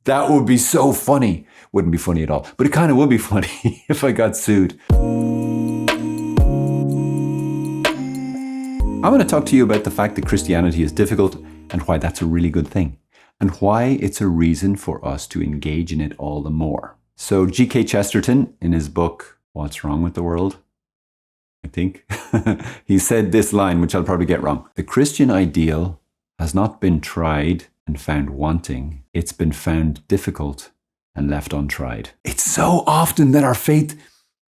That would be so funny. Wouldn't be funny at all, but it kind of would be funny if I got sued. I want to talk to you about the fact that Christianity is difficult and why that's a really good thing, and why it's a reason for us to engage in it all the more. So G.K. Chesterton, in his book, What's Wrong with the World? I think, he said this line, which I'll probably get wrong. The Christian ideal has not been tried and found wanting. It's been found difficult and left untried. It's so often that our faith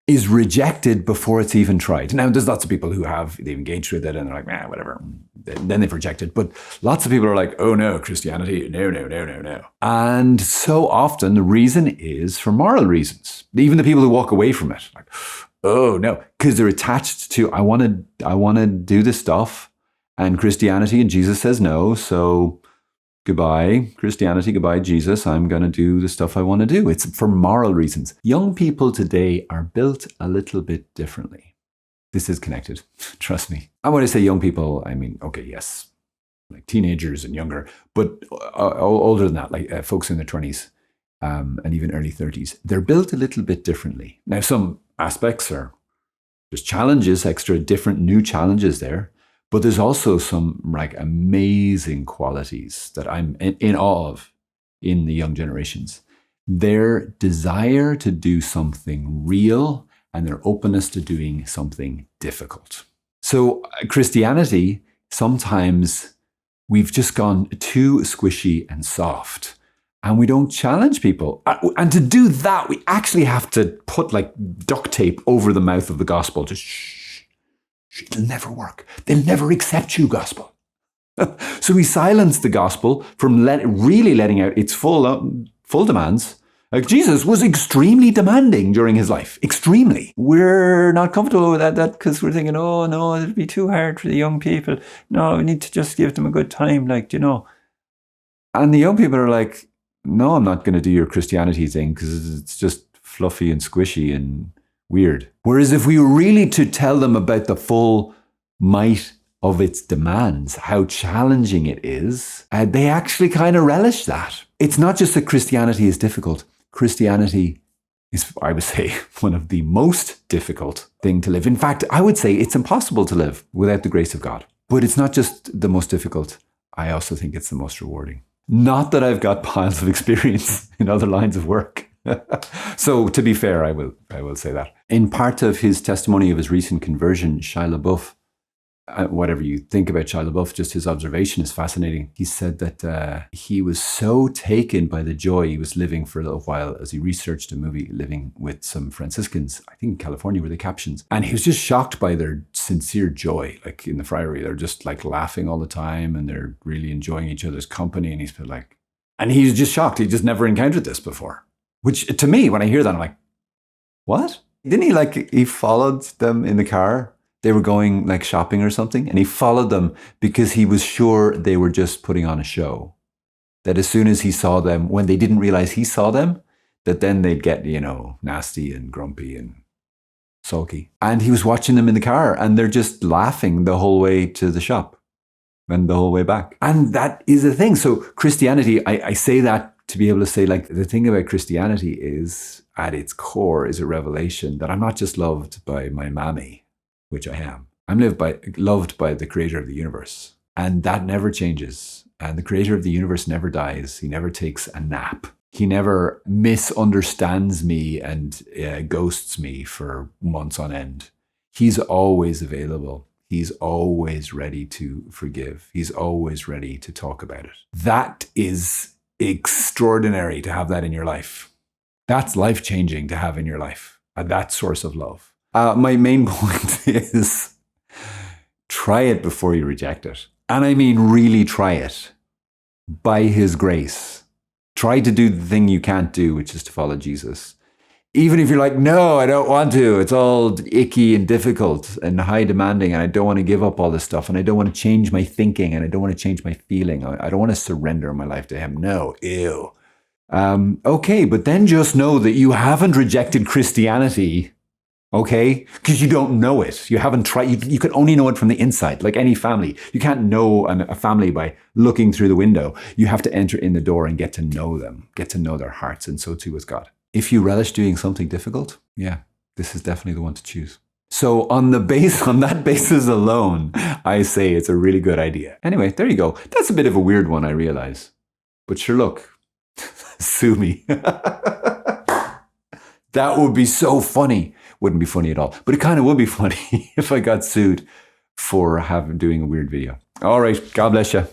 is rejected before it's even tried. Now, there's lots of people who they've engaged with it and they're like, whatever. Then they've rejected. But lots of people are like, oh no, Christianity, no. And so often the reason is for moral reasons. Even the people who walk away from it, like, oh no, because they're attached to, I want to do this stuff, and Christianity, and Jesus says no, so goodbye Christianity, goodbye Jesus, I'm going to do the stuff I want to do. It's for moral reasons. Young people today are built a little bit differently. This is connected, trust me. And when I say young people, I mean, okay, yes, like teenagers and younger, but older than that, like folks in their 20s and even early 30s. They're built a little bit differently. Now, some aspects are there's challenges, extra different new challenges there, but there's also some like amazing qualities that I'm in awe of in the young generations. Their desire to do something real and their openness to doing something difficult. So Christianity, sometimes we've just gone too squishy and soft. And we don't challenge people. And to do that, we actually have to put like duct tape over the mouth of the gospel. Just shh, it'll never work. They'll never accept you, gospel. So we silence the gospel from really letting out its full demands. Like Jesus was extremely demanding during his life. Extremely. We're not comfortable with that because we're thinking, oh no, it'll be too hard for the young people. No, we need to just give them a good time, And the young people are like, no, I'm not going to do your Christianity thing because it's just fluffy and squishy and weird. Whereas if we were really to tell them about the full might of its demands, how challenging it is, they actually kind of relish that. It's not just that Christianity is difficult. Christianity is, I would say, one of the most difficult thing to live. In fact, I would say it's impossible to live without the grace of God. But it's not just the most difficult. I also think it's the most rewarding. Not that I've got piles of experience in other lines of work. So to be fair, I will say that. In part of his testimony of his recent conversion, Shia Labeouf, whatever you think about Shia Labeouf, just his observation is fascinating. He said that he was so taken by the joy he was living for a little while as he researched a movie living with some Franciscans, I think in California were the captions. And he was just shocked by their sincere joy, like in the friary. They're just like laughing all the time and they're really enjoying each other's company. And he's been like, and he's just shocked. He just never encountered this before. Which to me, when I hear that, I'm like, what? Didn't he followed them in the car? They were going like shopping or something, and he followed them because he was sure they were just putting on a show. That as soon as he saw them, when they didn't realize he saw them, that then they'd get, nasty and grumpy and sulky. And he was watching them in the car, and they're just laughing the whole way to the shop and the whole way back. And that is a thing. So Christianity, I say that to be able to say, like, the thing about Christianity is, at its core, is a revelation that I'm not just loved by my mammy, which I am. I'm loved by the creator of the universe. And that never changes. And the creator of the universe never dies. He never takes a nap. He never misunderstands me and ghosts me for months on end. He's always available. He's always ready to forgive. He's always ready to talk about it. That is extraordinary to have that in your life. That's life-changing to have in your life. That source of love. My main point is try it before you reject it. And I mean really try it. By his grace. Try to do the thing you can't do, which is to follow Jesus. Even if you're like, no, I don't want to. It's all icky and difficult and high demanding and I don't want to give up all this stuff and I don't want to change my thinking and I don't want to change my feeling. I don't want to surrender my life to him. No, ew. Okay, but then just know that you haven't rejected Christianity. Okay? Because you don't know it. You haven't tried. You can only know it from the inside, like any family. You can't know a family by looking through the window. You have to enter in the door and get to know them, get to know their hearts, and so too with God. If you relish doing something difficult, yeah, this is definitely the one to choose. So on that basis alone, I say it's a really good idea. Anyway, there you go. That's a bit of a weird one, I realize. But sure, look, sue me. That would be so funny. Wouldn't be funny at all, but it kind of would be funny if I got sued for doing a weird video. All right, God bless you.